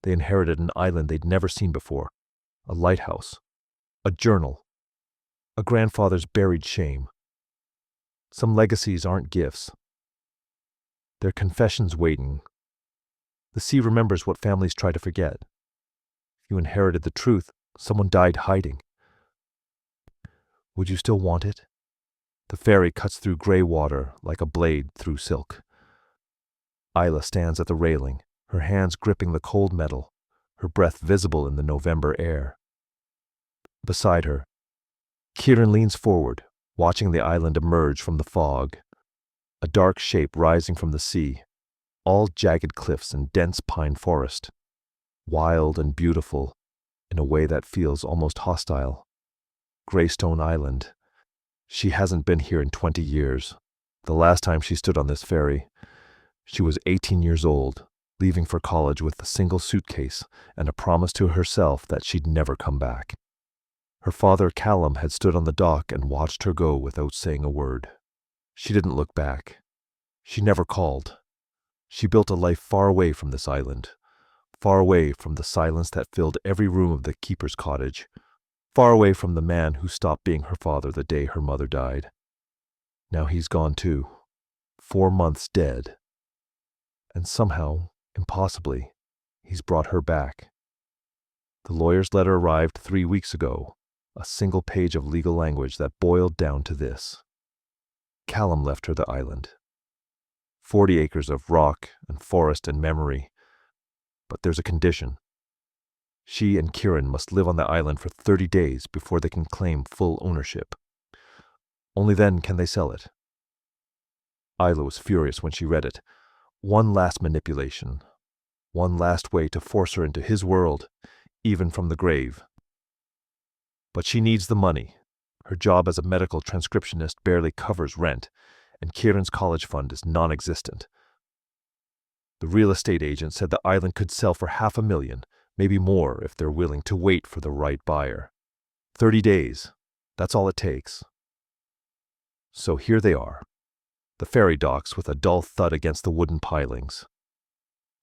They inherited an island they'd never seen before, a lighthouse, a journal, a grandfather's buried shame. Some legacies aren't gifts. They're confessions waiting. The sea remembers what families try to forget. If you inherited the truth, someone died hiding. Would you still want it? The ferry cuts through gray water like a blade through silk. Isla stands at the railing, her hands gripping the cold metal, her breath visible in the November air. Beside her, Kieran leans forward, watching the island emerge from the fog, a dark shape rising from the sea, all jagged cliffs and dense pine forest, wild and beautiful in a way that feels almost hostile. Greystone Island. She hasn't been here in 20 years. The last time she stood on this ferry, she was 18 years old, leaving for college with a single suitcase and a promise to herself that she'd never come back. Her father, Callum, had stood on the dock and watched her go without saying a word. She didn't look back. She never called. She built a life far away from this island, far away from the silence that filled every room of the keeper's cottage, far away from the man who stopped being her father the day her mother died. Now he's gone too, 4 months dead. And somehow, impossibly, he's brought her back. The lawyer's letter arrived 3 weeks ago, a single page of legal language that boiled down to this. Callum left her the island. 40 acres of rock and forest and memory. But there's a condition. She and Kieran must live on the island for 30 days before they can claim full ownership. Only then can they sell it. Isla was furious when she read it. One last manipulation. One last way to force her into his world, even from the grave. But she needs the money. Her job as a medical transcriptionist barely covers rent, and Kieran's college fund is non-existent. The real estate agent said the island could sell for $500,000, maybe more if they're willing to wait for the right buyer. 30 days, that's all it takes. So here they are, the ferry docks with a dull thud against the wooden pilings.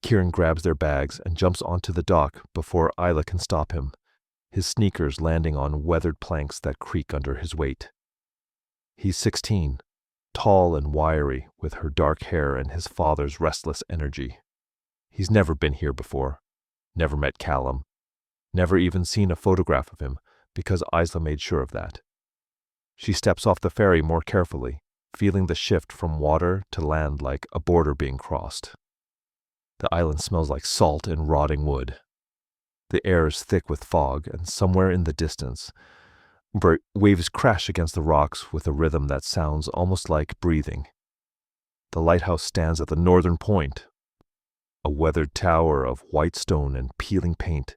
Kieran grabs their bags and jumps onto the dock before Isla can stop him, his sneakers landing on weathered planks that creak under his weight. He's 16, tall and wiry, with her dark hair and his father's restless energy. He's never been here before, never met Callum, never even seen a photograph of him, because Isla made sure of that. She steps off the ferry more carefully, feeling the shift from water to land like a border being crossed. The island smells like salt and rotting wood. The air is thick with fog, and somewhere in the distance, waves crash against the rocks with a rhythm that sounds almost like breathing. The lighthouse stands at the northern point, a weathered tower of white stone and peeling paint,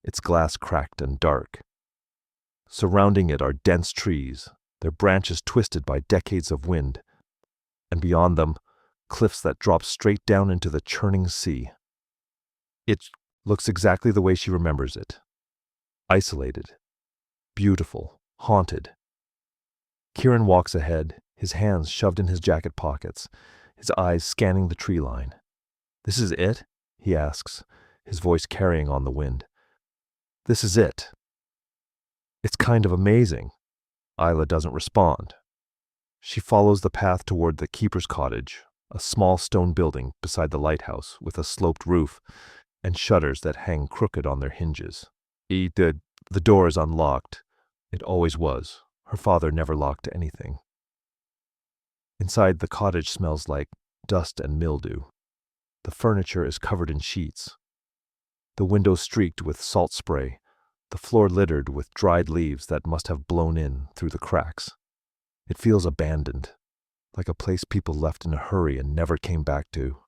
its glass cracked and dark. Surrounding it are dense trees, their branches twisted by decades of wind, and beyond them, cliffs that drop straight down into the churning sea. It looks exactly the way she remembers it. Isolated, beautiful, haunted. Kieran walks ahead, his hands shoved in his jacket pockets, his eyes scanning the tree line. "This is it?" he asks, his voice carrying on the wind. "This is it." "It's kind of amazing." Isla doesn't respond. She follows the path toward the keeper's cottage, a small stone building beside the lighthouse with a sloped roof and shutters that hang crooked on their hinges. The door is unlocked. It always was. Her father never locked anything. Inside, the cottage smells like dust and mildew. The furniture is covered in sheets. The windows streaked with salt spray, the floor littered with dried leaves that must have blown in through the cracks. It feels abandoned, like a place people left in a hurry and never came back to.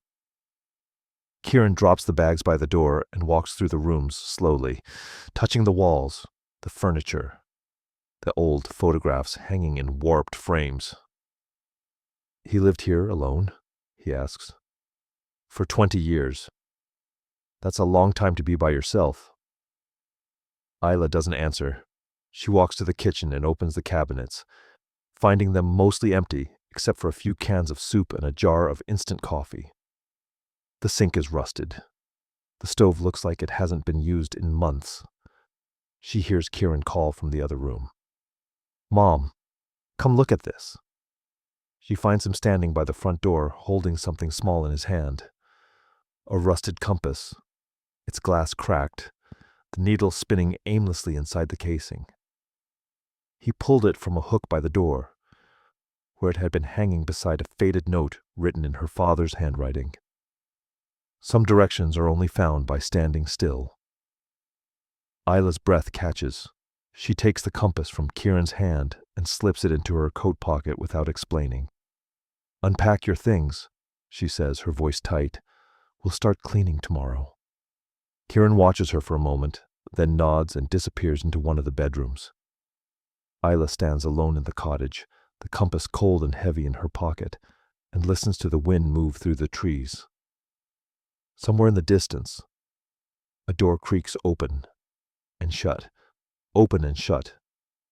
Kieran drops the bags by the door and walks through the rooms slowly, touching the walls, the furniture, the old photographs hanging in warped frames. "He lived here alone?" he asks. "For 20 years. That's a long time to be by yourself." Isla doesn't answer. She walks to the kitchen and opens the cabinets, finding them mostly empty except for a few cans of soup and a jar of instant coffee. The sink is rusted. The stove looks like it hasn't been used in months. She hears Kieran call from the other room. "Mom, come look at this." She finds him standing by the front door, holding something small in his hand. A rusted compass, its glass cracked, the needle spinning aimlessly inside the casing. He pulled it from a hook by the door, where it had been hanging beside a faded note written in her father's handwriting. Some directions are only found by standing still. Isla's breath catches. She takes the compass from Kieran's hand and slips it into her coat pocket without explaining. "Unpack your things," she says, her voice tight. "We'll start cleaning tomorrow." Kieran watches her for a moment, then nods and disappears into one of the bedrooms. Isla stands alone in the cottage, the compass cold and heavy in her pocket, and listens to the wind move through the trees. Somewhere in the distance, a door creaks open and shut,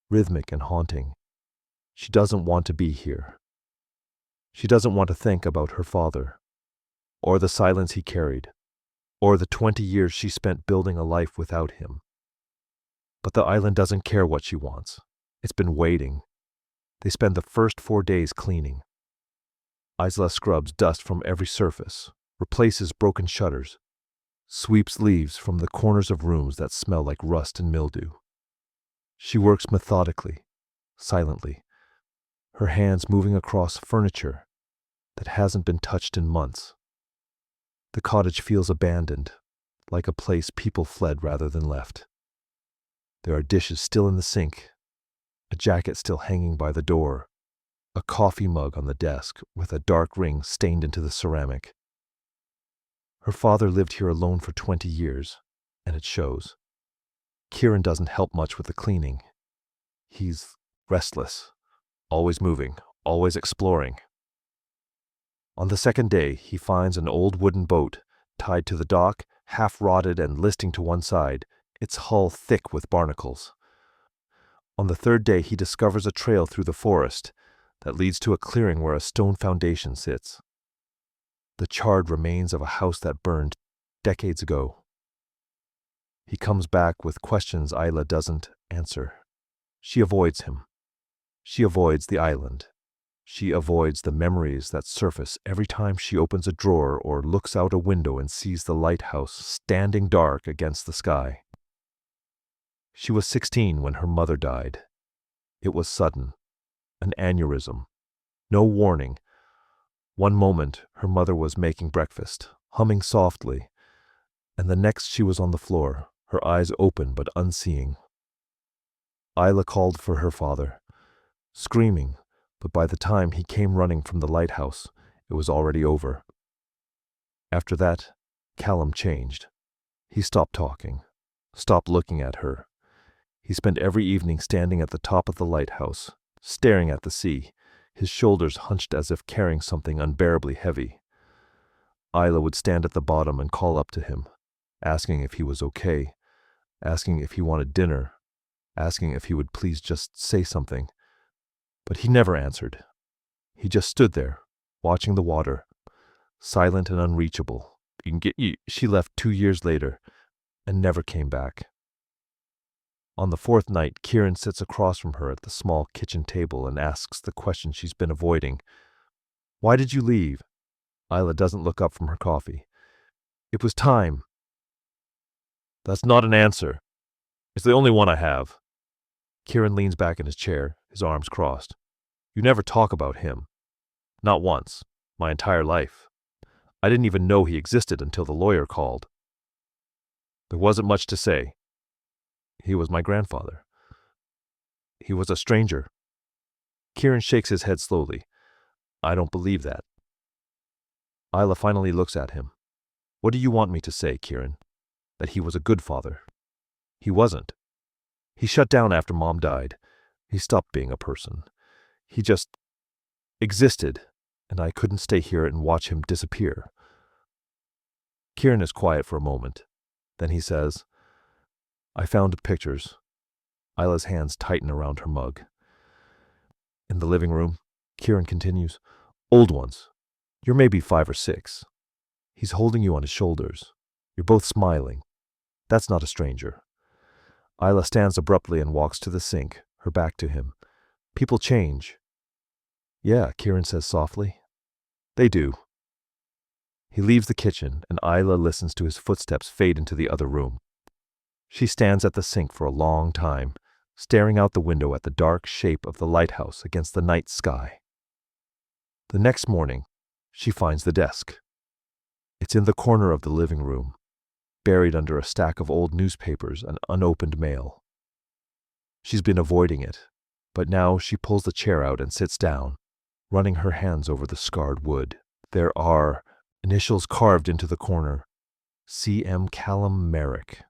rhythmic and haunting. She doesn't want to be here. She doesn't want to think about her father, or the silence he carried, or the 20 years she spent building a life without him. But the island doesn't care what she wants. It's been waiting. They spend the first 4 days cleaning. Isla scrubs dust from every surface, replaces broken shutters, sweeps leaves from the corners of rooms that smell like rust and mildew. She works methodically, silently, her hands moving across furniture that hasn't been touched in months. The cottage feels abandoned, like a place people fled rather than left. There are dishes still in the sink, a jacket still hanging by the door, a coffee mug on the desk with a dark ring stained into the ceramic. Her father lived here alone for 20 years, and it shows. Kieran doesn't help much with the cleaning. He's restless, always moving, always exploring. On the second day, he finds an old wooden boat tied to the dock, half rotted and listing to one side, its hull thick with barnacles. On the third day, he discovers a trail through the forest that leads to a clearing where a stone foundation sits. The charred remains of a house that burned decades ago. He comes back with questions Isla doesn't answer. She avoids him. She avoids the island. She avoids the memories that surface every time she opens a drawer or looks out a window and sees the lighthouse standing dark against the sky. She was 16 when her mother died. It was sudden, an aneurysm, no warning. One moment her mother was making breakfast, humming softly, and the next she was on the floor, her eyes open but unseeing. Isla called for her father, screaming, but by the time he came running from the lighthouse, it was already over. After that, Callum changed. He stopped talking, stopped looking at her. He spent every evening standing at the top of the lighthouse, staring at the sea, his shoulders hunched as if carrying something unbearably heavy. Isla would stand at the bottom and call up to him, asking if he was okay, asking if he wanted dinner, asking if he would please just say something. But he never answered. He just stood there, watching the water, silent and unreachable. She left 2 years later and never came back. On the fourth night, Kieran sits across from her at the small kitchen table and asks the question she's been avoiding. "Why did you leave?" Isla doesn't look up from her coffee. "It was time." "That's not an answer. It's the only one I have." Kieran leans back in his chair, his arms crossed. "You never talk about him. Not once. My entire life. I didn't even know he existed until the lawyer called. There wasn't much to say. He was my grandfather. He was a stranger." Kieran shakes his head slowly. "I don't believe that." Isla finally looks at him. "What do you want me to say, Kieran? That he was a good father?" "He wasn't. He shut down after Mom died. He stopped being a person. He just existed, and I couldn't stay here and watch him disappear." Kieran is quiet for a moment. Then he says, "I found pictures." Isla's hands tighten around her mug. "In the living room," Kieran continues. "Old ones. You're maybe 5 or 6. He's holding you on his shoulders. You're both smiling. That's not a stranger. Isla stands abruptly and walks to the sink, her back to him. People change. Yeah, Kieran says softly. They do. He leaves the kitchen, and Isla listens to his footsteps fade into the other room. She stands at the sink for a long time, staring out the window at the dark shape of the lighthouse against the night sky. The next morning, she finds the desk. It's in the corner of the living room, buried under a stack of old newspapers and unopened mail. She's been avoiding it, but now she pulls the chair out and sits down, running her hands over the scarred wood. There are initials carved into the corner. C.M. Callum Merrick,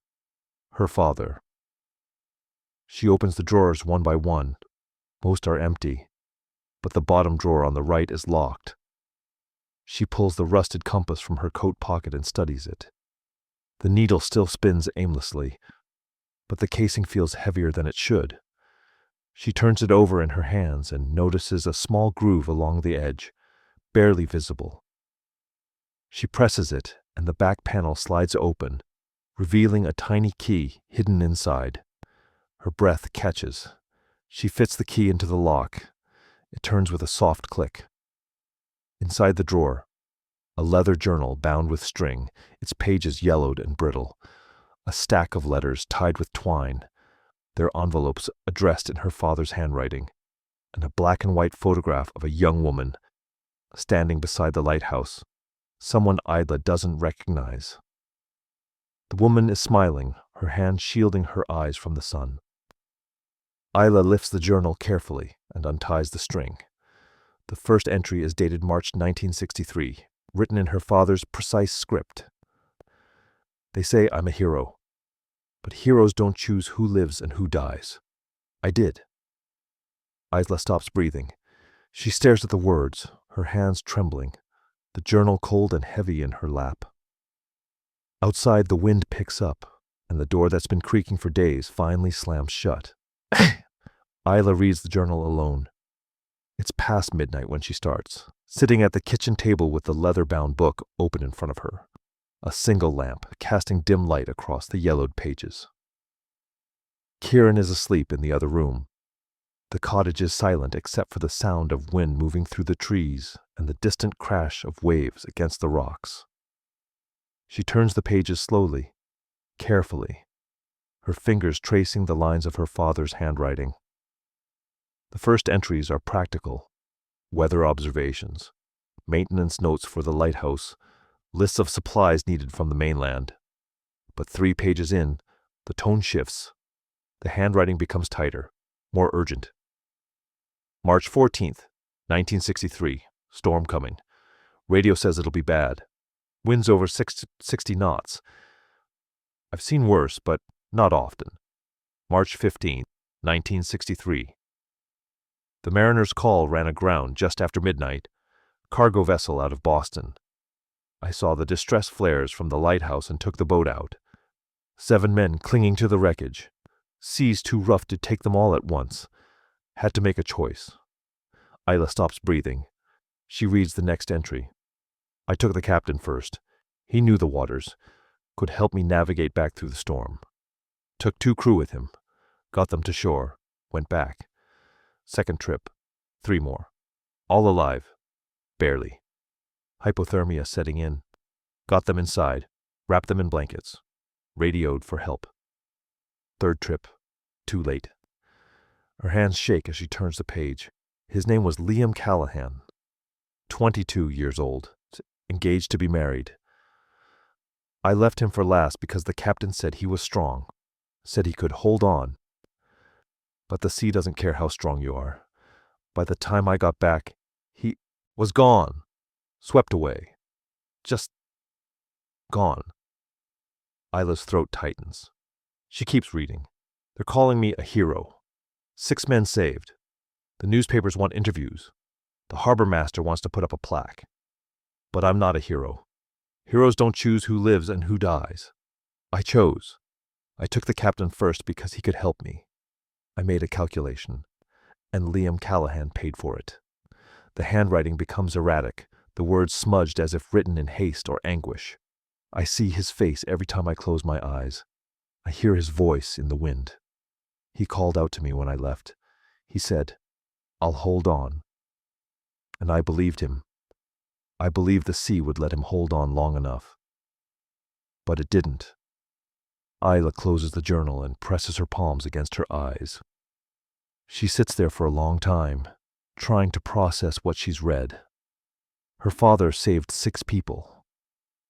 her father. She opens the drawers one by one. Most are empty, but the bottom drawer on the right is locked. She pulls the rusted compass from her coat pocket and studies it. The needle still spins aimlessly, but the casing feels heavier than it should. She turns it over in her hands and notices a small groove along the edge, barely visible. She presses it, and the back panel slides open, revealing a tiny key hidden inside. Her breath catches. She fits the key into the lock. It turns with a soft click. Inside the drawer, a leather journal bound with string, its pages yellowed and brittle. A stack of letters tied with twine, their envelopes addressed in her father's handwriting, and a black and white photograph of a young woman standing beside the lighthouse, someone Isla doesn't recognize. The woman is smiling, her hand shielding her eyes from the sun. Isla lifts the journal carefully and unties the string. The first entry is dated March 1963, written in her father's precise script. They say I'm a hero, but heroes don't choose who lives and who dies. I did. Isla stops breathing. She stares at the words, her hands trembling, the journal cold and heavy in her lap. Outside, the wind picks up, and the door that's been creaking for days finally slams shut. Isla reads the journal alone. It's past midnight when she starts, sitting at the kitchen table with the leather-bound book open in front of her, a single lamp casting dim light across the yellowed pages. Kieran is asleep in the other room. The cottage is silent except for the sound of wind moving through the trees and the distant crash of waves against the rocks. She turns the pages slowly, carefully, her fingers tracing the lines of her father's handwriting. The first entries are practical: weather observations, maintenance notes for the lighthouse, lists of supplies needed from the mainland. But 3 pages in, the tone shifts. The handwriting becomes tighter, more urgent. March 14th, 1963, storm coming. Radio says it'll be bad. Winds over 60 knots. I've seen worse, but not often. March 15th, 1963. The Mariner's Call ran aground just after midnight. Cargo vessel out of Boston. I saw the distress flares from the lighthouse and took the boat out. 7 men clinging to the wreckage. Seas too rough to take them all at once. Had to make a choice. Isla stops breathing. She reads the next entry. I took the captain first. He knew the waters, could help me navigate back through the storm. Took 2 crew with him. Got them to shore. Went back. Second trip. 3 more. All alive. Barely. Hypothermia setting in. Got them inside. Wrapped them in blankets. Radioed for help. Third trip. Too late. Her hands shake as she turns the page. His name was Liam Callahan. 22 years old. Engaged to be married. I left him for last because the captain said he was strong. Said he could hold on. But the sea doesn't care how strong you are. By the time I got back, he was gone. Swept away. Just gone. Isla's throat tightens. She keeps reading. They're calling me a hero. 6 men saved. The newspapers want interviews. The harbor master wants to put up a plaque. But I'm not a hero. Heroes don't choose who lives and who dies. I chose. I took the captain first because he could help me. I made a calculation, and Liam Callahan paid for it. The handwriting becomes erratic, the words smudged as if written in haste or anguish. I see his face every time I close my eyes. I hear his voice in the wind. He called out to me when I left. He said, "I'll hold on." And I believed him. I believed the sea would let him hold on long enough. But it didn't. Isla closes the journal and presses her palms against her eyes. She sits there for a long time, trying to process what she's read. Her father saved 6 people,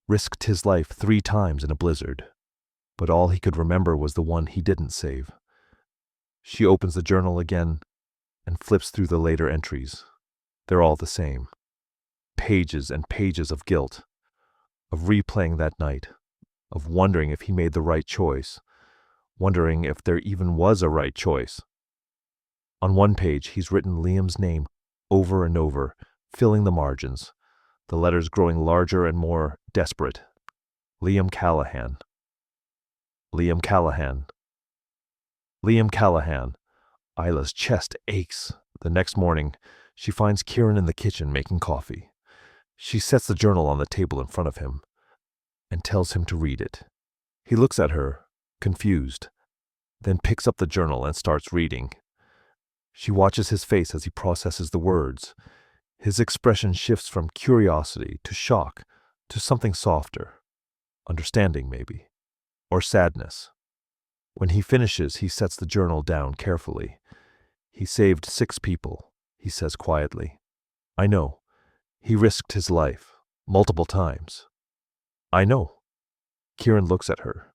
risked his life 3 times in a blizzard, but all he could remember was the one he didn't save. She opens the journal again and flips through the later entries. They're all the same. Pages and pages of guilt, of replaying that night, of wondering if he made the right choice, wondering if there even was a right choice. On one page, he's written Liam's name over and over, filling the margins, the letters growing larger and more desperate. Liam Callahan. Liam Callahan. Liam Callahan. Isla's chest aches. The next morning, she finds Kieran in the kitchen making coffee. She sets the journal on the table in front of him and tells him to read it. He looks at her, confused, then picks up the journal and starts reading. She watches his face as he processes the words. His expression shifts from curiosity to shock to something softer, understanding maybe, or sadness. When he finishes, he sets the journal down carefully. He saved 6 people, he says quietly. I know. He risked his life, multiple times. I know. Kieran looks at her.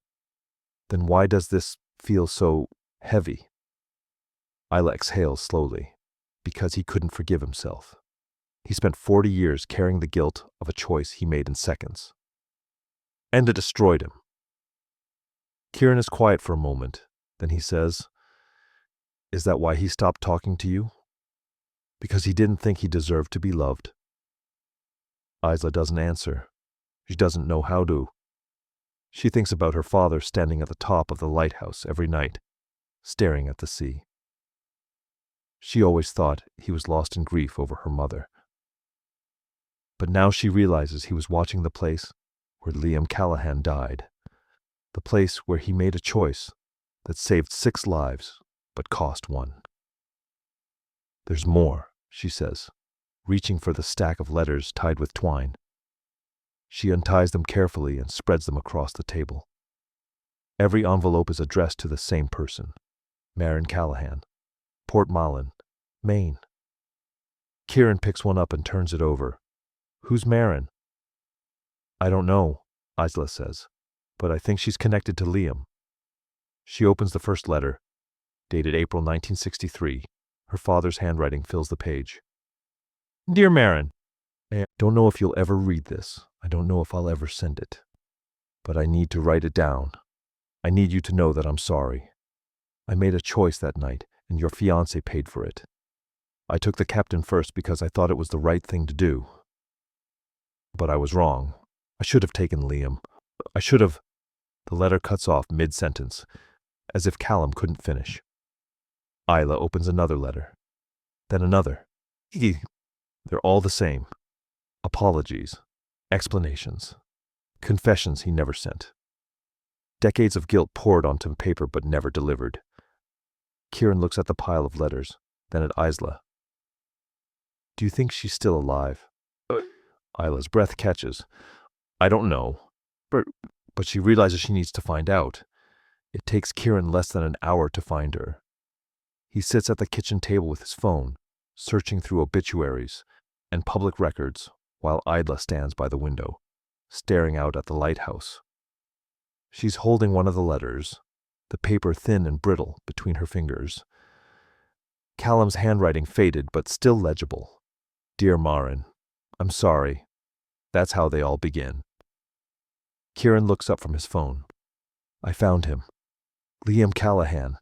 Then why does this feel so heavy? Isla exhales slowly, because he couldn't forgive himself. He spent 40 years carrying the guilt of a choice he made in seconds. And it destroyed him. Kieran is quiet for a moment. Then he says, "Is that why he stopped talking to you? Because he didn't think he deserved to be loved?" Isla doesn't answer. She doesn't know how to. She thinks about her father standing at the top of the lighthouse every night, staring at the sea. She always thought he was lost in grief over her mother. But now she realizes he was watching the place where Liam Callahan died, the place where he made a choice that saved 6 lives but cost 1. "There's more," she says, reaching for the stack of letters tied with twine. She unties them carefully and spreads them across the table. Every envelope is addressed to the same person, Marin Callahan, Port Malin, Maine. Kieran picks one up and turns it over. "Who's Marin?" "I don't know," Isla says, "but I think she's connected to Liam." She opens the first letter, dated April 1963. Her father's handwriting fills the page. "Dear Marin, I don't know if you'll ever read this. I don't know if I'll ever send it. But I need to write it down. I need you to know that I'm sorry. I made a choice that night, and your fiancé paid for it. I took the captain first because I thought it was the right thing to do. But I was wrong. I should have taken Liam. I should have—" The letter cuts off mid-sentence, as if Callum couldn't finish. Isla opens another letter. Then another. They're all the same. Apologies. Explanations. Confessions he never sent. Decades of guilt poured onto paper but never delivered. Kieran looks at the pile of letters, then at Isla. "Do you think she's still alive?" Isla's breath catches. "I don't know. But she realizes she needs to find out. It takes Kieran less than an hour to find her. He sits at the kitchen table with his phone, searching through obituaries and public records while Isla stands by the window, staring out at the lighthouse. She's holding one of the letters, the paper thin and brittle between her fingers. Callum's handwriting faded but still legible. "Dear Marin, I'm sorry." That's how they all begin. Kieran looks up from his phone. "I found him. Liam Callahan.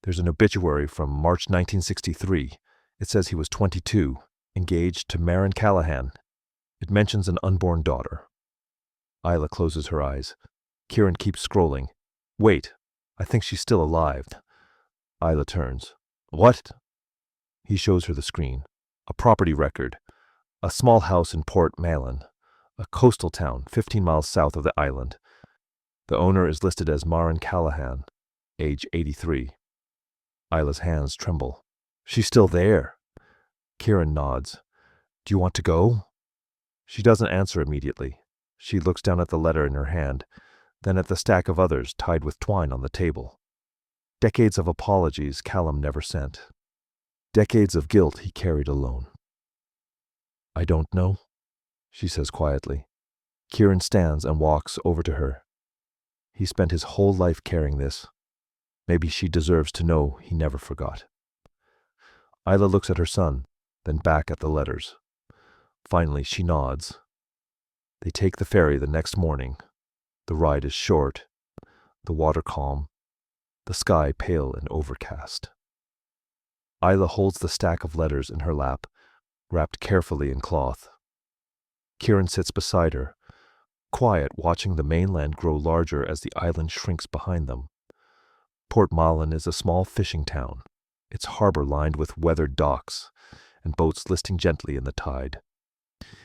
There's an obituary from March 1963. It says he was 22, engaged to Marin Callahan. It mentions an unborn daughter." Isla closes her eyes. Kieran keeps scrolling. "Wait, I think she's still alive." Isla turns. "What?" He shows her the screen. A property record. A small house in Port Malin. a coastal town 15 miles south of the island. The owner is listed as Maren Callahan, age 83. Isla's hands tremble. She's still there. Kieran nods. Do you want to go? She doesn't answer immediately. She looks down at the letter in her hand, then at the stack of others tied with twine on the table. Decades of apologies Callum never sent. Decades of guilt he carried alone. I don't know, she says quietly. Kieran stands and walks over to her. He spent his whole life carrying this. Maybe she deserves to know he never forgot. Isla looks at her son, then back at the letters. Finally, she nods. They take the ferry the next morning. The ride is short, the water calm, the sky pale and overcast. Isla holds the stack of letters in her lap, wrapped carefully in cloth. Kieran sits beside her, quiet, watching the mainland grow larger as the island shrinks behind them. Port Malin is a small fishing town, its harbor lined with weathered docks and boats listing gently in the tide.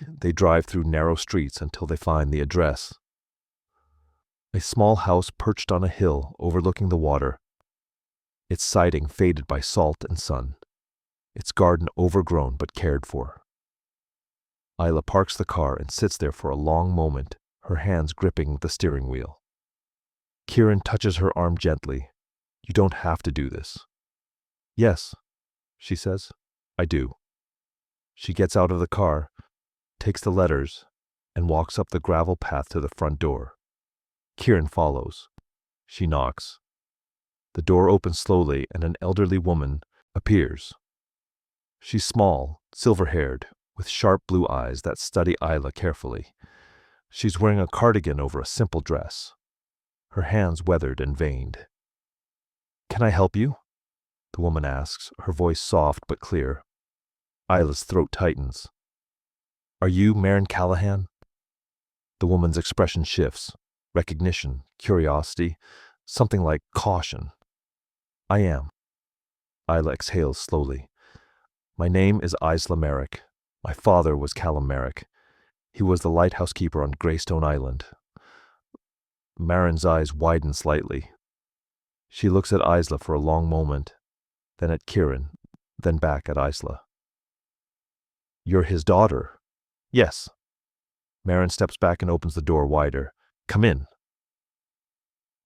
They drive through narrow streets until they find the address. A small house perched on a hill overlooking the water, its siding faded by salt and sun, its garden overgrown but cared for. Isla parks the car and sits there for a long moment, her hands gripping the steering wheel. Kieran touches her arm gently. You don't have to do this. Yes, she says. I do. She gets out of the car, takes the letters, and walks up the gravel path to the front door. Kieran follows. She knocks. The door opens slowly and an elderly woman appears. She's small, silver-haired, with sharp blue eyes that study Isla carefully. She's wearing a cardigan over a simple dress, her hands weathered and veined. Can I help you? The woman asks, her voice soft but clear. Isla's throat tightens. Are you Maren Callahan? The woman's expression shifts. Recognition, curiosity, something like caution. I am. Isla exhales slowly. My name is Isla Merrick. My father was Callum Merrick. He was the lighthouse keeper on Greystone Island. Maren's eyes widen slightly. She looks at Isla for a long moment, then at Kieran, then back at Isla. You're his daughter? Yes. Maren steps back and opens the door wider. Come in.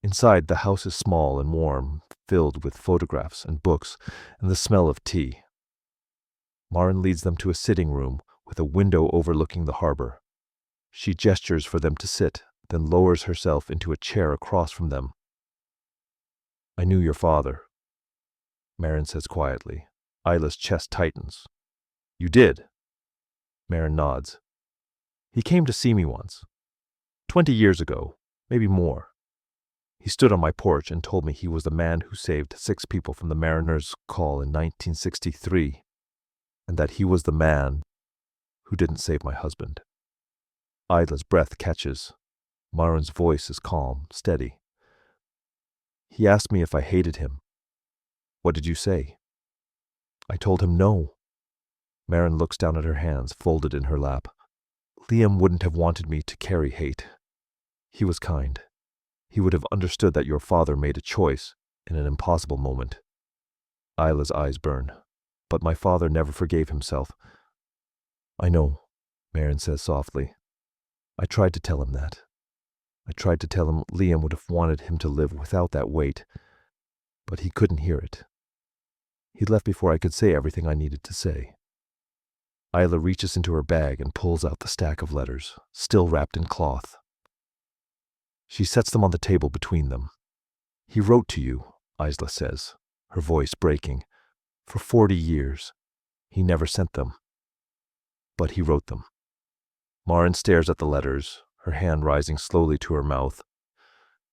Inside, the house is small and warm, filled with photographs and books and the smell of tea. Maren leads them to a sitting room with a window overlooking the harbor. She gestures for them to sit, then lowers herself into a chair across from them. I knew your father, Maren says quietly. Isla's chest tightens. You did? Maren nods. He came to see me once. 20 years ago, maybe more. He stood on my porch and told me he was the man who saved 6 people from the Mariner's Call in 1963, and that he was the man who didn't save my husband. Isla's breath catches. Maren's voice is calm, steady. He asked me if I hated him. What did you say? I told him no. Maren looks down at her hands, folded in her lap. Liam wouldn't have wanted me to carry hate. He was kind. He would have understood that your father made a choice in an impossible moment. Isla's eyes burn. But my father never forgave himself. I know, Maren says softly. I tried to tell him that. I tried to tell him Liam would have wanted him to live without that weight, but he couldn't hear it. He left before I could say everything I needed to say. Isla reaches into her bag and pulls out the stack of letters, still wrapped in cloth. She sets them on the table between them. He wrote to you, Isla says, her voice breaking. For 40 years, he never sent them. But he wrote them. Maren stares at the letters, her hand rising slowly to her mouth.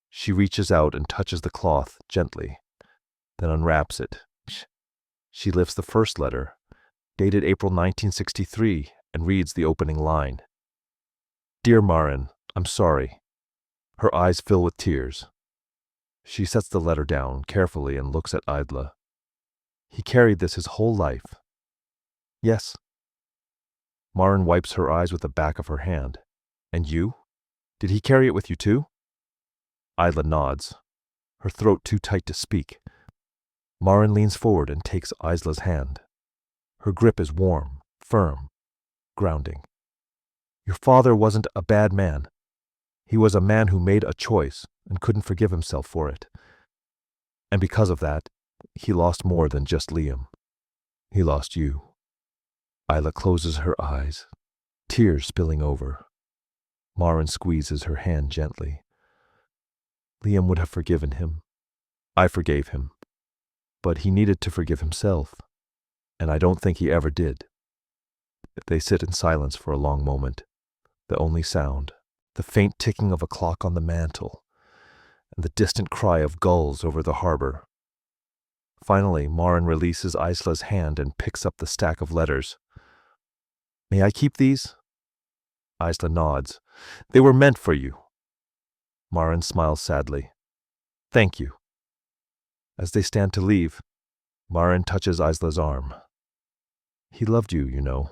She reaches out and touches the cloth gently, then unwraps it. She lifts the first letter, dated April 1963, and reads the opening line. Dear Maren, I'm sorry. Her eyes fill with tears. She sets the letter down carefully and looks at Isla. He carried this his whole life. Yes. Maren wipes her eyes with the back of her hand. And you? Did he carry it with you too? Isla nods, her throat too tight to speak. Marin leans forward and takes Isla's hand. Her grip is warm, firm, grounding. Your father wasn't a bad man. He was a man who made a choice and couldn't forgive himself for it. And because of that, he lost more than just Liam. He lost you. Isla closes her eyes, tears spilling over. Marin squeezes her hand gently. Liam would have forgiven him. I forgave him. But he needed to forgive himself, and I don't think he ever did. They sit in silence for a long moment, the only sound, the faint ticking of a clock on the mantel, and the distant cry of gulls over the harbor. Finally, Marin releases Isla's hand and picks up the stack of letters. May I keep these? Isla nods. They were meant for you. Marin smiles sadly. Thank you. As they stand to leave, Marin touches Isla's arm. He loved you, you know,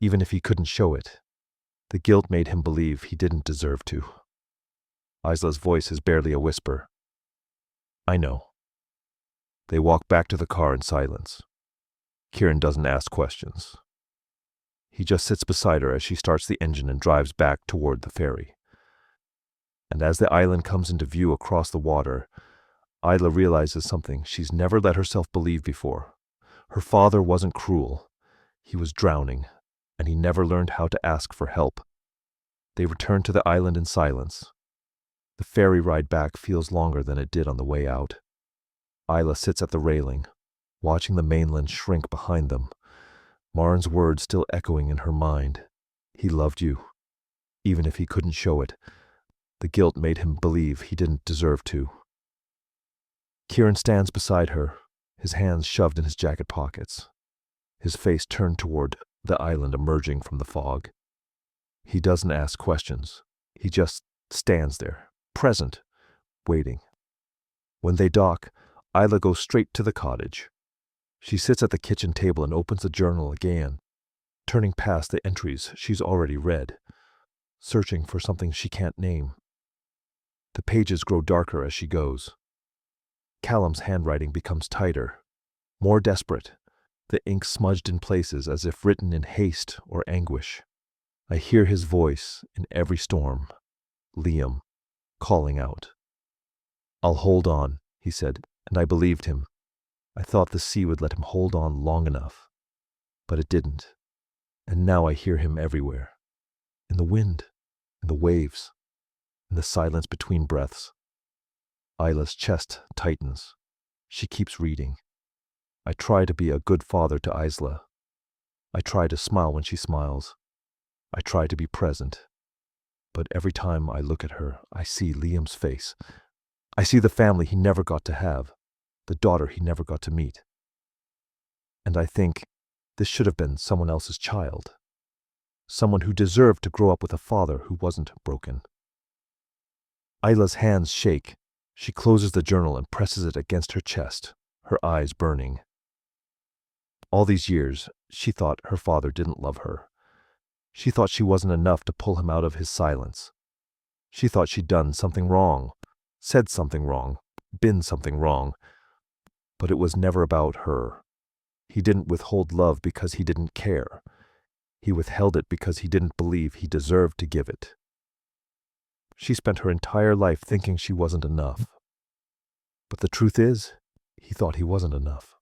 even if he couldn't show it. The guilt made him believe he didn't deserve to. Isla's voice is barely a whisper. I know. They walk back to the car in silence. Kieran doesn't ask questions. He just sits beside her as she starts the engine and drives back toward the ferry. And as the island comes into view across the water, Isla realizes something she's never let herself believe before. Her father wasn't cruel. He was drowning, and he never learned how to ask for help. They return to the island in silence. The ferry ride back feels longer than it did on the way out. Isla sits at the railing, watching the mainland shrink behind them, Marin's words still echoing in her mind. He loved you, even if he couldn't show it. The guilt made him believe he didn't deserve to. Kieran stands beside her, his hands shoved in his jacket pockets, his face turned toward the island emerging from the fog. He doesn't ask questions. He just stands there, present, waiting. When they dock, Isla goes straight to the cottage. She sits at the kitchen table and opens the journal again, turning past the entries she's already read, searching for something she can't name. The pages grow darker as she goes. Callum's handwriting becomes tighter, more desperate, the ink smudged in places as if written in haste or anguish. I hear his voice in every storm, Liam, calling out. I'll hold on, he said, and I believed him. I thought the sea would let him hold on long enough, but it didn't. And now I hear him everywhere, in the wind, in the waves, in the silence between breaths. Isla's chest tightens. She keeps reading. I try to be a good father to Isla. I try to smile when she smiles. I try to be present. But every time I look at her, I see Liam's face. I see the family he never got to have, the daughter he never got to meet. And I think this should have been someone else's child. Someone who deserved to grow up with a father who wasn't broken. Isla's hands shake. She closes the journal and presses it against her chest, her eyes burning. All these years, she thought her father didn't love her. She thought she wasn't enough to pull him out of his silence. She thought she'd done something wrong, said something wrong, been something wrong. But it was never about her. He didn't withhold love because he didn't care. He withheld it because he didn't believe he deserved to give it. She spent her entire life thinking she wasn't enough. But the truth is, he thought he wasn't enough.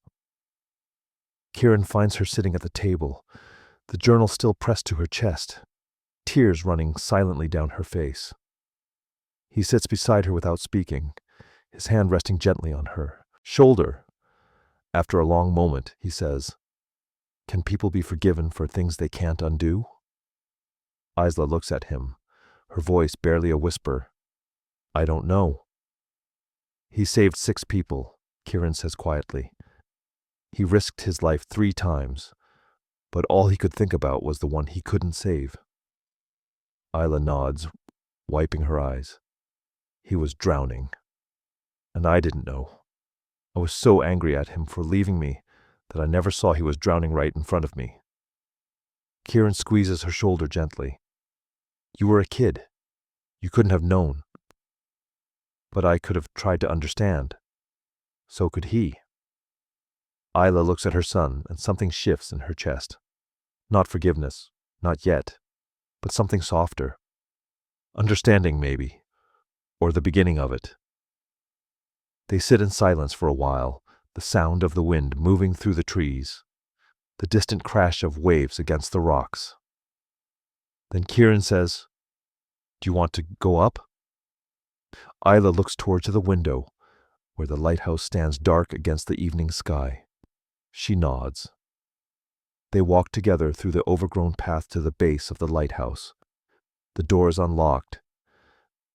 Kieran finds her sitting at the table, the journal still pressed to her chest, tears running silently down her face. He sits beside her without speaking, his hand resting gently on her shoulder. After a long moment, he says, "Can people be forgiven for things they can't undo?" Isla looks at him, her voice barely a whisper. "I don't know." "He saved 6 people," Kieran says quietly. "He risked his life 3 times, but all he could think about was the one he couldn't save." Isla nods, wiping her eyes. "He was drowning. And I didn't know. I was so angry at him for leaving me that I never saw he was drowning right in front of me." Kieran squeezes her shoulder gently. You were a kid. You couldn't have known. But I could have tried to understand. So could he. Isla looks at her son, and something shifts in her chest. Not forgiveness, not yet, but something softer. Understanding, maybe, or the beginning of it. They sit in silence for a while, the sound of the wind moving through the trees, the distant crash of waves against the rocks. Then Kieran says, "Do you want to go up?" Isla looks towards the window, where the lighthouse stands dark against the evening sky. She nods. They walk together through the overgrown path to the base of the lighthouse. The door is unlocked.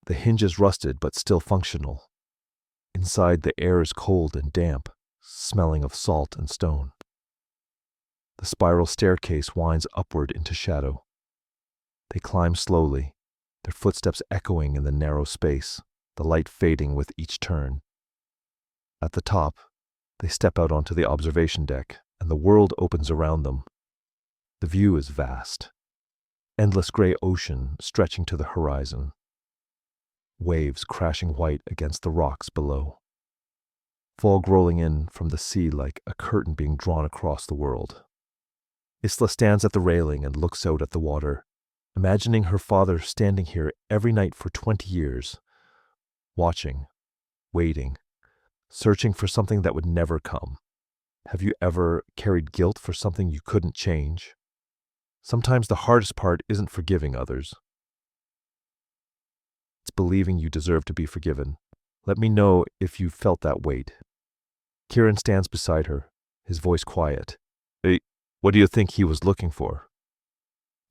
The hinge is rusted but still functional. Inside, the air is cold and damp, smelling of salt and stone. The spiral staircase winds upward into shadow. They climb slowly, their footsteps echoing in the narrow space, the light fading with each turn. At the top, they step out onto the observation deck, and the world opens around them. The view is vast. Endless gray ocean stretching to the horizon. Waves crashing white against the rocks below. Fog rolling in from the sea like a curtain being drawn across the world. Isla stands at the railing and looks out at the water, imagining her father standing here every night for 20 years, watching, waiting, searching for something that would never come. Have you ever carried guilt for something you couldn't change? Sometimes the hardest part isn't forgiving others. It's believing you deserve to be forgiven. Let me know if you felt that weight. Kieran stands beside her, his voice quiet. "Hey, what do you think he was looking for?"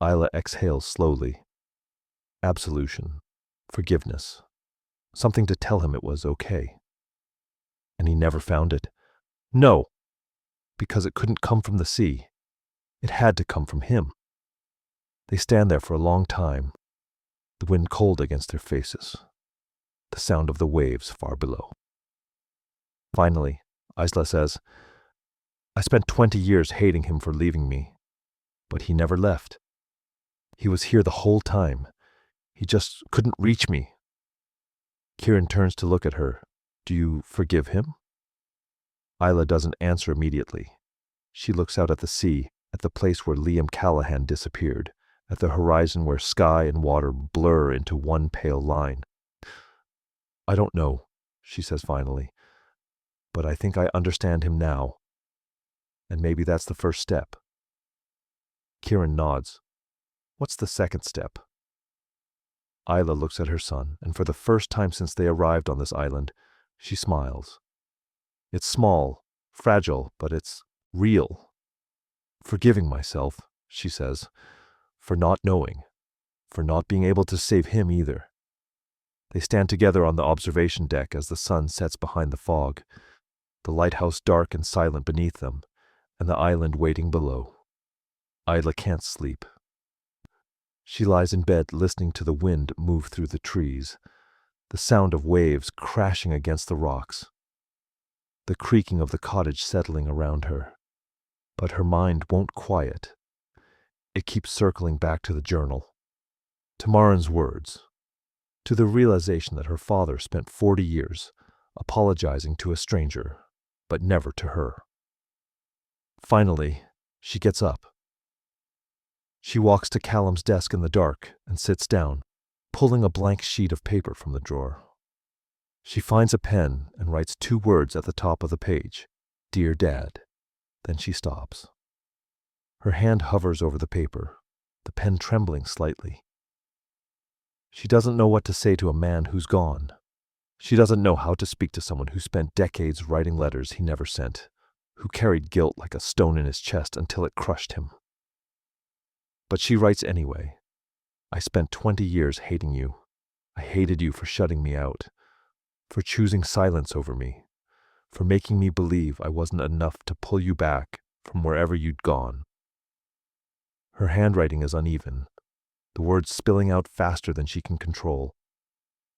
Isla exhales slowly. Absolution. Forgiveness. Something to tell him it was okay. And he never found it. No, because it couldn't come from the sea. It had to come from him. They stand there for a long time, the wind cold against their faces, the sound of the waves far below. Finally, Isla says, "I spent 20 years hating him for leaving me, but he never left. He was here the whole time. He just couldn't reach me." Kieran turns to look at her. "Do you forgive him?" Isla doesn't answer immediately. She looks out at the sea, at the place where Liam Callahan disappeared, at the horizon where sky and water blur into one pale line. "I don't know," she says finally, "but I think I understand him now. And maybe that's the first step." Kieran nods. "What's the second step?" Isla looks at her son, and for the first time since they arrived on this island, she smiles. It's small, fragile, but it's real. "Forgiving myself," she says, "for not knowing, for not being able to save him either." They stand together on the observation deck as the sun sets behind the fog, the lighthouse dark and silent beneath them, and the island waiting below. Isla can't sleep. She lies in bed listening to the wind move through the trees, the sound of waves crashing against the rocks, the creaking of the cottage settling around her. But her mind won't quiet. It keeps circling back to the journal, to Marin's words, to the realization that her father spent 40 years apologizing to a stranger, but never to her. Finally, she gets up. She walks to Callum's desk in the dark and sits down, pulling a blank sheet of paper from the drawer. She finds a pen and writes 2 words at the top of the page, "Dear Dad." Then she stops. Her hand hovers over the paper, the pen trembling slightly. She doesn't know what to say to a man who's gone. She doesn't know how to speak to someone who spent decades writing letters he never sent, who carried guilt like a stone in his chest until it crushed him. But she writes anyway. "I spent 20 years hating you. I hated you for shutting me out, for choosing silence over me, for making me believe I wasn't enough to pull you back from wherever you'd gone." Her handwriting is uneven, the words spilling out faster than she can control.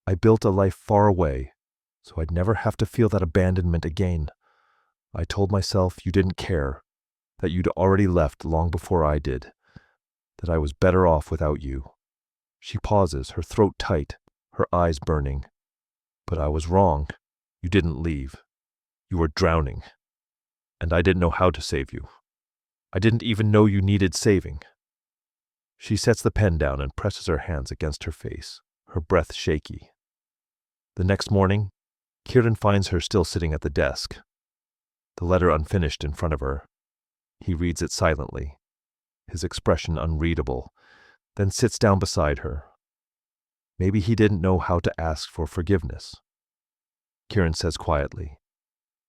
"I built a life far away, so I'd never have to feel that abandonment again. I told myself you didn't care, that you'd already left long before I did, that I was better off without you. She pauses, her throat tight, her eyes burning. But I was wrong. You didn't leave. You were drowning. And I didn't know how to save you. I didn't even know you needed saving. She sets the pen down and presses her hands against her face, her breath shaky. The next morning, Kieran finds her still sitting at the desk, the letter unfinished in front of her. He reads it silently, his expression unreadable, then sits down beside her. Maybe he didn't know how to ask for forgiveness. Kieran says quietly,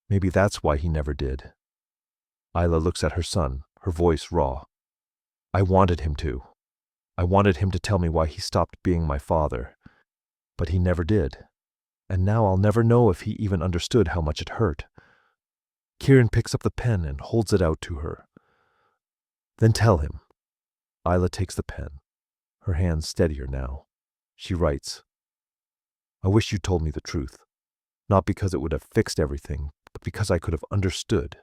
maybe that's why he never did. Isla looks at her son, her voice raw. I wanted him to. I wanted him to tell me why he stopped being my father. But he never did. And now I'll never know if he even understood how much it hurt. Kieran picks up the pen and holds it out to her. Then tell him. Isla takes the pen, her hands steadier now. She writes, I wish you told me the truth. Not because it would have fixed everything, but because I could have understood.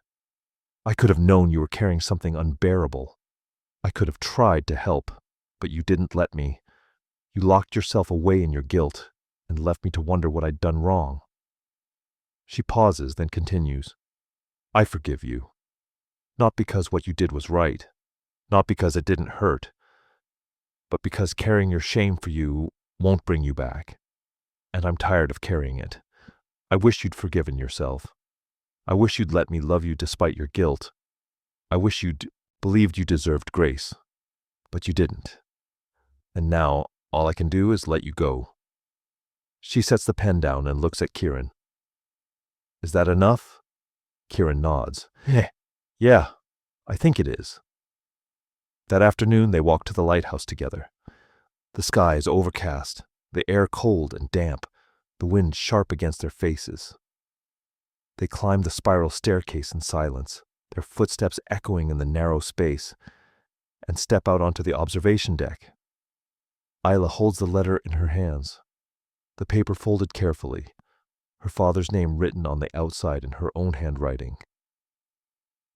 I could have known you were carrying something unbearable. I could have tried to help, but you didn't let me. You locked yourself away in your guilt and left me to wonder what I'd done wrong. She pauses, then continues, I forgive you. Not because what you did was right, not because it didn't hurt, but because carrying your shame for you won't bring you back. And I'm tired of carrying it. I wish you'd forgiven yourself. I wish you'd let me love you despite your guilt. I wish you'd believed you deserved grace, but you didn't. And now all I can do is let you go. She sets the pen down and looks at Kieran. Is that enough? Kieran nods. Yeah, I think it is. That afternoon they walk to the lighthouse together. The sky is overcast, the air cold and damp, the wind sharp against their faces. They climb the spiral staircase in silence, their footsteps echoing in the narrow space, and step out onto the observation deck. Isla holds the letter in her hands, the paper folded carefully, her father's name written on the outside in her own handwriting.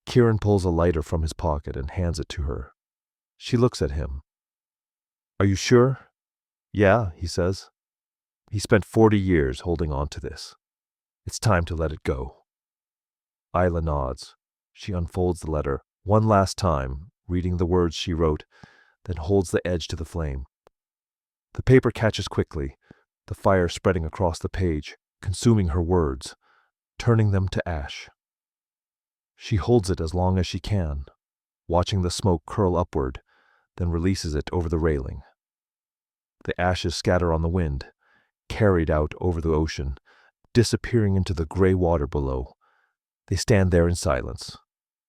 Kieran pulls a lighter from his pocket and hands it to her. She looks at him. Are you sure? Yeah, he says. He spent 40 years holding on to this. It's time to let it go. Isla nods. She unfolds the letter one last time, reading the words she wrote, then holds the edge to the flame. The paper catches quickly, the fire spreading across the page, consuming her words, turning them to ash. She holds it as long as she can, watching the smoke curl upward, then releases it over the railing. The ashes scatter on the wind, carried out over the ocean, disappearing into the gray water below. They stand there in silence,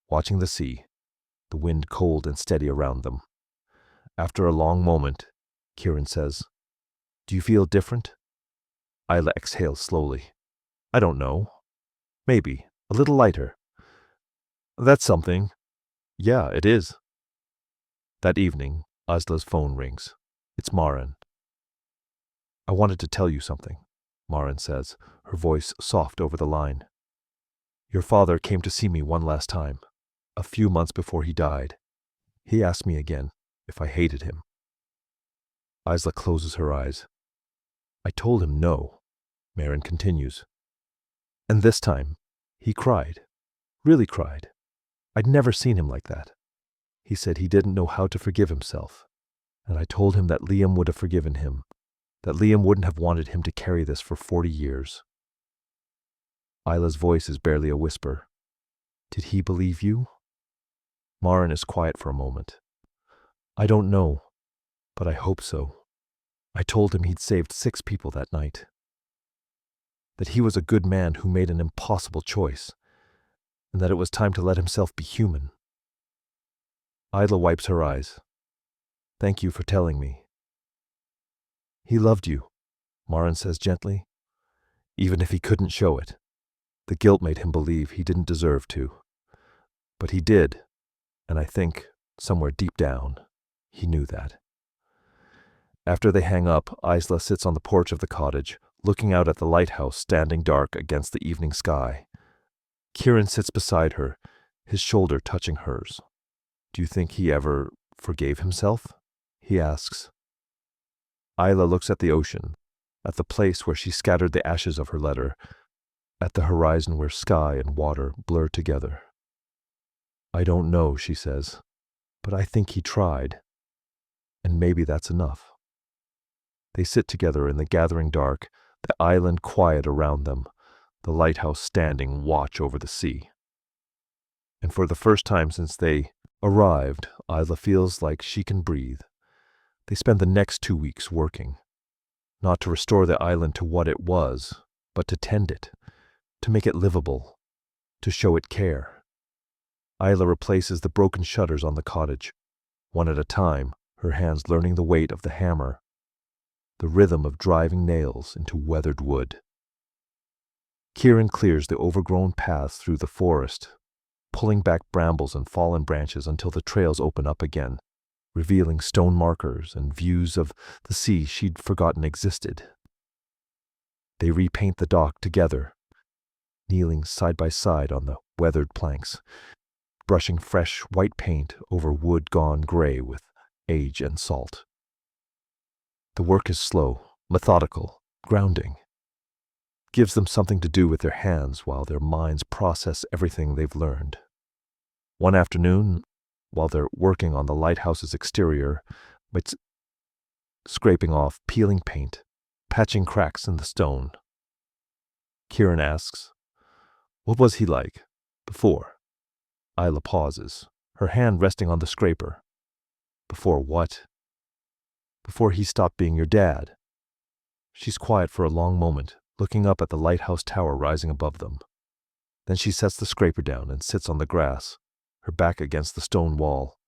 watching the sea, the wind cold and steady around them. After a long moment, Kieran says, Do you feel different? Isla exhales slowly. I don't know. Maybe. A little lighter. That's something. Yeah, it is. That evening, Isla's phone rings. It's Maren. I wanted to tell you something, Maren says, her voice soft over the line. Your father came to see me one last time, a few months before he died. He asked me again if I hated him. Isla closes her eyes. I told him no, Maren continues. And this time, he cried, really cried. I'd never seen him like that. He said he didn't know how to forgive himself, and I told him that Liam would have forgiven him, that Liam wouldn't have wanted him to carry this for 40 years. Isla's voice is barely a whisper. Did he believe you? Maren is quiet for a moment. I don't know, but I hope so. I told him he'd saved 6 people that night. That he was a good man who made an impossible choice, and that it was time to let himself be human. Isla wipes her eyes. Thank you for telling me. He loved you, Maren says gently, even if he couldn't show it. The guilt made him believe he didn't deserve to. But he did, and I think, somewhere deep down, he knew that. After they hang up, Isla sits on the porch of the cottage, looking out at the lighthouse standing dark against the evening sky. Kieran sits beside her, his shoulder touching hers. Do you think he ever forgave himself? He asks. Isla looks at the ocean, at the place where she scattered the ashes of her letter, at the horizon where sky and water blur together. I don't know, she says, but I think he tried, and maybe that's enough. They sit together in the gathering dark, the island quiet around them, the lighthouse standing watch over the sea. And for the first time since they arrived, Isla feels like she can breathe. They spend the next 2 weeks working, not to restore the island to what it was, but to tend it, to make it livable, to show it care. Isla replaces the broken shutters on the cottage, one at a time, her hands learning the weight of the hammer, the rhythm of driving nails into weathered wood. Kieran clears the overgrown paths through the forest, pulling back brambles and fallen branches until the trails open up again, revealing stone markers and views of the sea she'd forgotten existed. They repaint the dock together, kneeling side by side on the weathered planks, brushing fresh white paint over wood gone gray with age and salt. The work is slow, methodical, grounding. Gives them something to do with their hands while their minds process everything they've learned. One afternoon, while they're working on the lighthouse's exterior, it's scraping off peeling paint, patching cracks in the stone. Kieran asks, "What was he like before?" Isla pauses, her hand resting on the scraper. "Before what?" "Before he stopped being your dad." She's quiet for a long moment, looking up at the lighthouse tower rising above them. Then she sets the scraper down and sits on the grass, her back against the stone wall.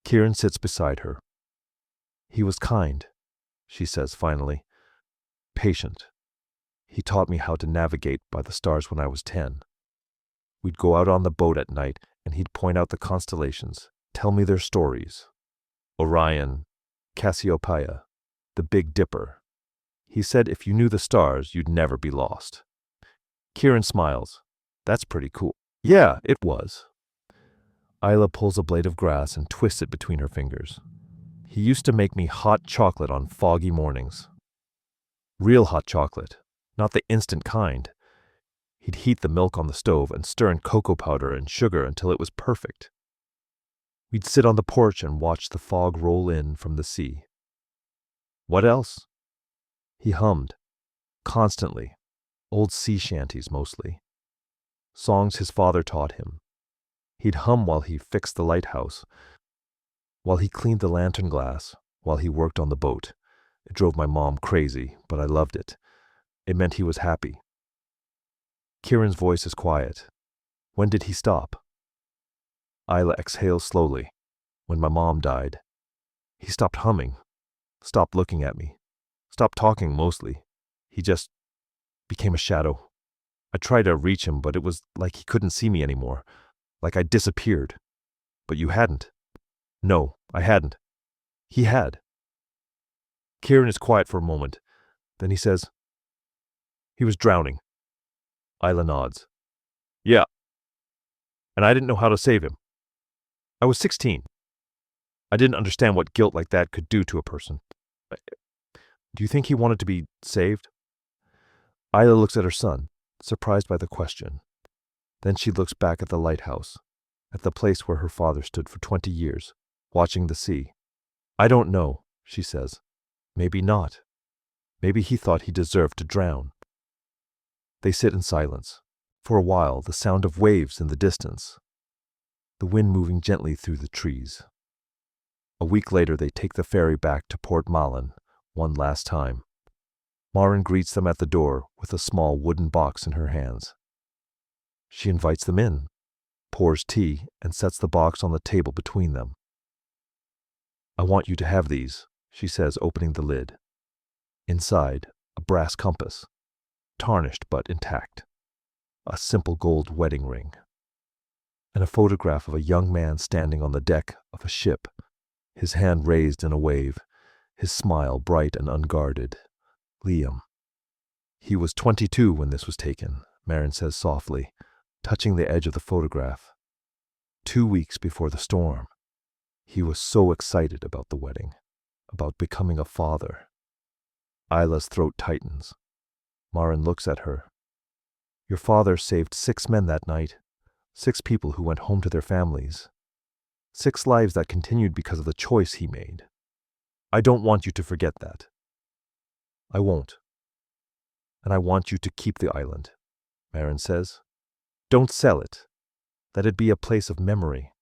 Kieran sits beside her. "He was kind," she says finally. "Patient. He taught me how to navigate by the stars when I was 10. We'd go out on the boat at night and he'd point out the constellations, tell me their stories. Orion, Cassiopeia, the Big Dipper. He said if you knew the stars, you'd never be lost." Kieran smiles. "That's pretty cool." "Yeah, it was." Isla pulls a blade of grass and twists it between her fingers. "He used to make me hot chocolate on foggy mornings. Real hot chocolate, not the instant kind. He'd heat the milk on the stove and stir in cocoa powder and sugar until it was perfect. We'd sit on the porch and watch the fog roll in from the sea." "What else?" He hummed, constantly, old sea shanties mostly. Songs his father taught him. He'd hum while he fixed the lighthouse, while he cleaned the lantern glass, while he worked on the boat. It drove my mom crazy, but I loved it. It meant he was happy. Kieran's voice is quiet. "When did he stop?" Isla exhales slowly. "When my mom died. He stopped humming, stopped looking at me, stopped talking mostly. He just became a shadow. I tried to reach him, but it was like he couldn't see me anymore, like I disappeared. But you hadn't." "No, I hadn't. He had." Kieran is quiet for a moment. Then he says, "He was drowning." Isla nods. "Yeah. And I didn't know how to save him. I was 16. I didn't understand what guilt like that could do to a person. Do you think he wanted to be saved?" Isla looks at her son, surprised by the question. Then she looks back at the lighthouse, at the place where her father stood for 20 years, watching the sea. "I don't know," she says. "Maybe not. Maybe he thought he deserved to drown." They sit in silence. For a while, the sound of waves in the distance, the wind moving gently through the trees. A week later, they take the ferry back to Port Malin, one last time. Maren greets them at the door with a small wooden box in her hands. She invites them in, pours tea, and sets the box on the table between them. "I want you to have these," she says, opening the lid. Inside, a brass compass, tarnished but intact, a simple gold wedding ring, and a photograph of a young man standing on the deck of a ship, his hand raised in a wave, his smile bright and unguarded. Liam. "He was 22 when this was taken," Maren says softly, touching the edge of the photograph. 2 weeks before the storm. He was so excited about the wedding. about becoming a father. Isla's throat tightens. Maren looks at her. Your father saved 6 men that night, 6 people who went home to their families, 6 lives that continued because of the choice he made. I don't want you to forget that. I won't. And I want you to keep the island, Maren says. Don't sell it. Let it be a place of memory,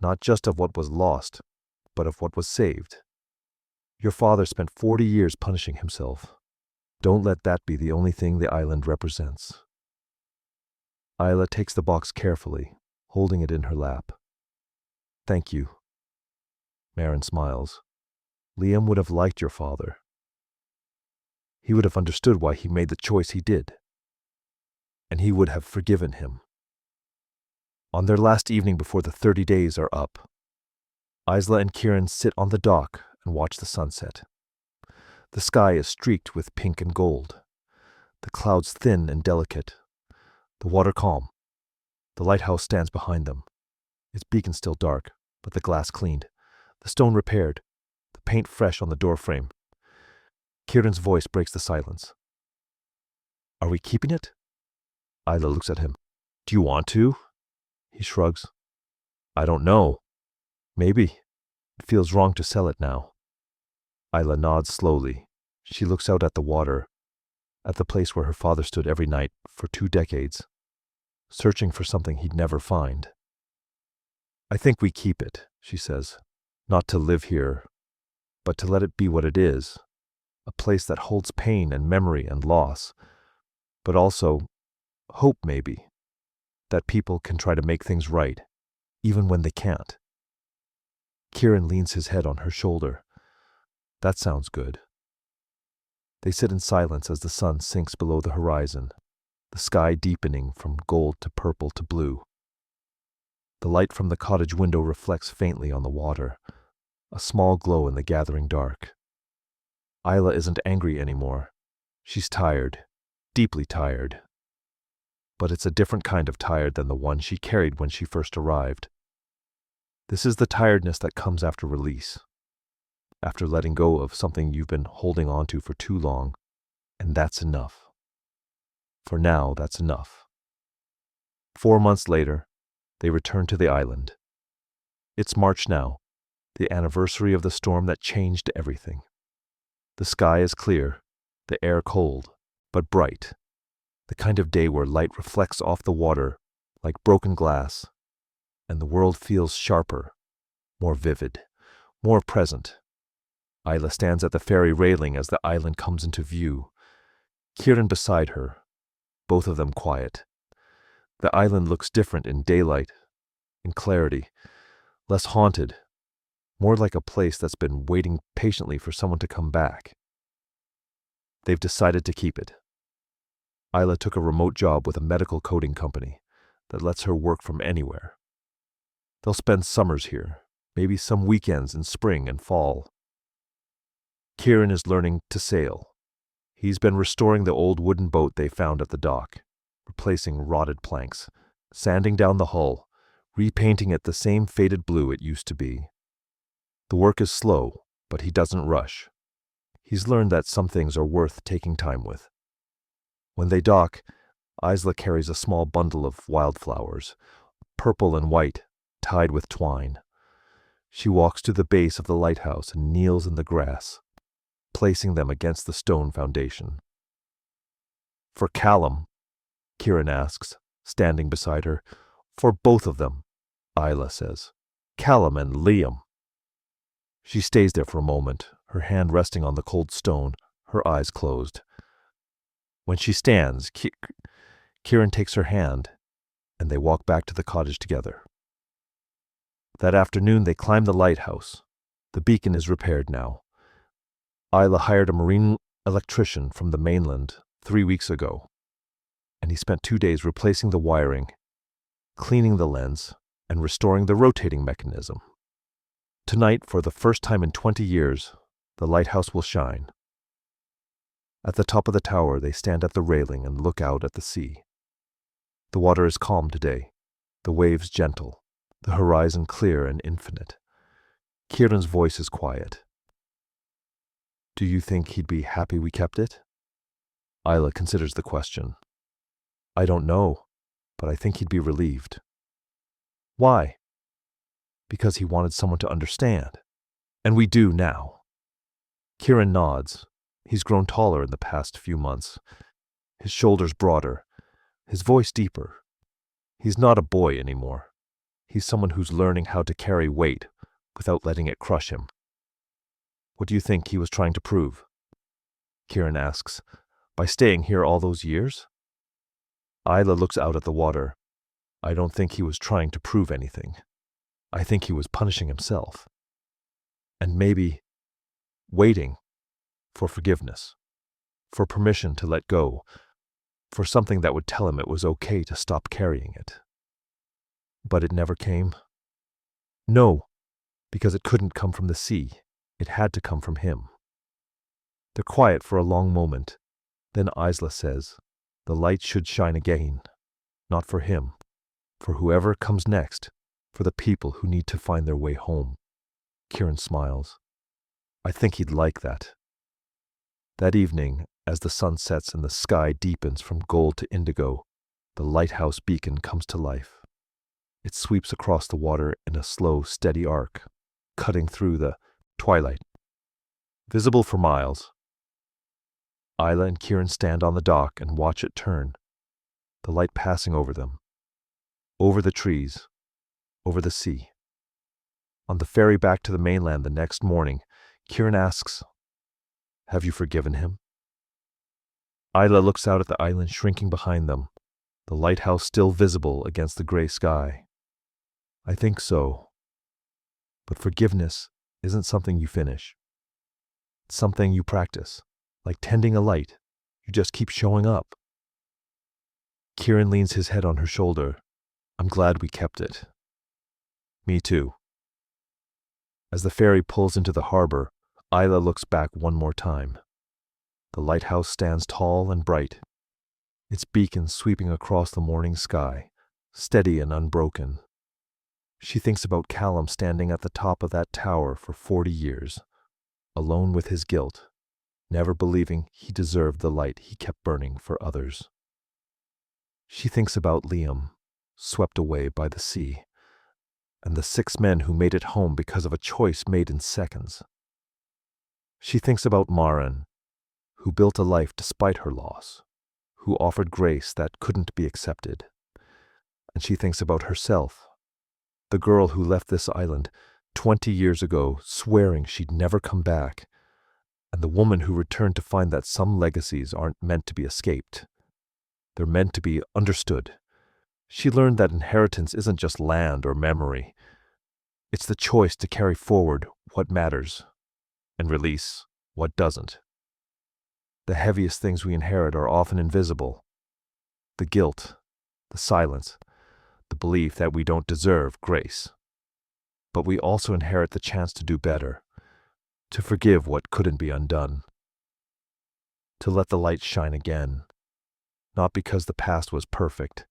not just of what was lost, but of what was saved. Your father spent 40 years punishing himself. Don't let that be the only thing the island represents. Isla takes the box carefully, holding it in her lap. Thank you. Maren smiles. Liam would have liked your father. He would have understood why he made the choice he did. And he would have forgiven him. On their last evening before the 30 days are up, Isla and Kieran sit on the dock and watch the sunset. The sky is streaked with pink and gold, the clouds thin and delicate, the water calm. The lighthouse stands behind them, its beacon still dark, but the glass cleaned, the stone repaired, the paint fresh on the doorframe. Kieran's voice breaks the silence. Are we keeping it? Isla looks at him. Do you want to? He shrugs. I don't know. Maybe. It feels wrong to sell it now. Isla nods slowly. She looks out at the water, at the place where her father stood every night for 2 decades, searching for something he'd never find. I think we keep it, she says, not to live here, but to let it be what it is, a place that holds pain and memory and loss, but also hope maybe, that people can try to make things right, even when they can't. Kieran leans his head on her shoulder. That sounds good. They sit in silence as the sun sinks below the horizon, the sky deepening from gold to purple to blue. The light from the cottage window reflects faintly on the water, a small glow in the gathering dark. Isla isn't angry anymore. She's tired, deeply tired. But it's a different kind of tired than the one she carried when she first arrived. This is the tiredness that comes after release, after letting go of something you've been holding on to for too long, and that's enough. For now, that's enough. 4 months later, they return to the island. It's March now, the anniversary of the storm that changed everything. The sky is clear, the air cold, but bright, the kind of day where light reflects off the water like broken glass, and the world feels sharper, more vivid, more present. Isla stands at the ferry railing as the island comes into view. Kieran beside her, both of them quiet. The island looks different in daylight, in clarity, less haunted, more like a place that's been waiting patiently for someone to come back. They've decided to keep it. Isla took a remote job with a medical coding company that lets her work from anywhere. They'll spend summers here, maybe some weekends in spring and fall. Kieran is learning to sail. He's been restoring the old wooden boat they found at the dock, replacing rotted planks, sanding down the hull, repainting it the same faded blue it used to be. The work is slow, but he doesn't rush. He's learned that some things are worth taking time with. When they dock, Isla carries a small bundle of wildflowers, purple and white, tied with twine. She walks to the base of the lighthouse and kneels in the grass, placing them against the stone foundation. For Callum, Kieran asks, standing beside her. For both of them, Isla says. Callum and Liam. She stays there for a moment, her hand resting on the cold stone, her eyes closed. When she stands, Kieran takes her hand, and they walk back to the cottage together. That afternoon they climb the lighthouse. The beacon is repaired now. Isla hired a marine electrician from the mainland 3 weeks ago, and he spent 2 days replacing the wiring, cleaning the lens, and restoring the rotating mechanism. Tonight, for the first time in 20 years, the lighthouse will shine. At the top of the tower, they stand at the railing and look out at the sea. The water is calm today, the waves gentle, the horizon clear and infinite. Kieran's voice is quiet. Do you think he'd be happy we kept it? Isla considers the question. I don't know, but I think he'd be relieved. Why? Because he wanted someone to understand. And we do now. Kieran nods. He's grown taller in the past few months. His shoulders broader, his voice deeper. He's not a boy anymore. He's someone who's learning how to carry weight without letting it crush him. What do you think he was trying to prove? Kieran asks. By staying here all those years? Isla looks out at the water. I don't think he was trying to prove anything. I think he was punishing himself. And maybe waiting for forgiveness, for permission to let go, for something that would tell him it was okay to stop carrying it. But it never came. No, because it couldn't come from the sea. It had to come from him. They're quiet for a long moment. Then Isla says, the light should shine again, not for him, for whoever comes next, for the people who need to find their way home. Kieran smiles. I think he'd like that. That evening, as the sun sets and the sky deepens from gold to indigo, the lighthouse beacon comes to life. It sweeps across the water in a slow, steady arc, cutting through the twilight. Visible for miles, Isla and Kieran stand on the dock and watch it turn, the light passing over them, over the trees, over the sea. On the ferry back to the mainland the next morning, Kieran asks, have you forgiven him? Isla looks out at the island shrinking behind them, the lighthouse still visible against the gray sky. I think so. But forgiveness isn't something you finish. It's something you practice, like tending a light. You just keep showing up. Kieran leans his head on her shoulder. I'm glad we kept it. Me too. As the ferry pulls into the harbor, Isla looks back one more time. The lighthouse stands tall and bright, its beacon sweeping across the morning sky, steady and unbroken. She thinks about Callum standing at the top of that tower for 40 years, alone with his guilt, never believing he deserved the light he kept burning for others. She thinks about Liam, swept away by the sea, and the 6 men who made it home because of a choice made in seconds. She thinks about Maren, who built a life despite her loss, who offered grace that couldn't be accepted. And she thinks about herself, the girl who left this island 20 years ago, swearing she'd never come back, and the woman who returned to find that some legacies aren't meant to be escaped. They're meant to be understood. She learned that inheritance isn't just land or memory. It's the choice to carry forward what matters and release what doesn't. The heaviest things we inherit are often invisible. The guilt, the silence, the belief that we don't deserve grace. But we also inherit the chance to do better, to forgive what couldn't be undone, to let the light shine again, not because the past was perfect,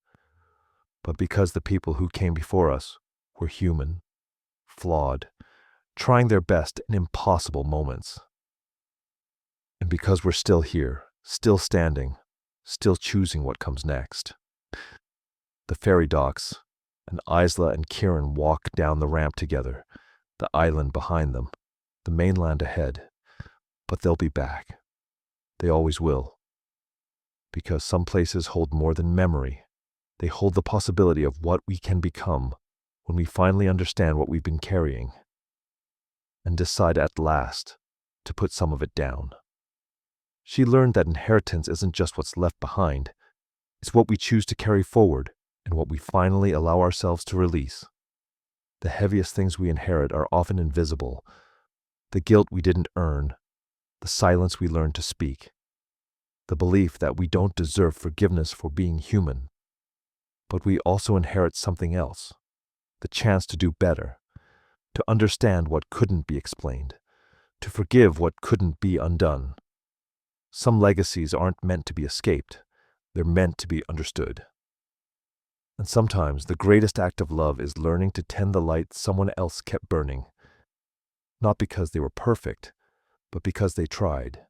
but because the people who came before us were human, flawed, trying their best in impossible moments. And because we're still here, still standing, still choosing what comes next. The ferry docks, and Isla and Kieran walk down the ramp together, the island behind them, the mainland ahead. But they'll be back. They always will. Because some places hold more than memory. They hold the possibility of what we can become when we finally understand what we've been carrying and decide at last to put some of it down. She learned that inheritance isn't just what's left behind. It's what we choose to carry forward and what we finally allow ourselves to release. The heaviest things we inherit are often invisible. The guilt we didn't earn, the silence we learned to speak, the belief that we don't deserve forgiveness for being human. But we also inherit something else, the chance to do better, to understand what couldn't be explained, to forgive what couldn't be undone. Some legacies aren't meant to be escaped, they're meant to be understood. And sometimes the greatest act of love is learning to tend the light someone else kept burning, not because they were perfect, but because they tried.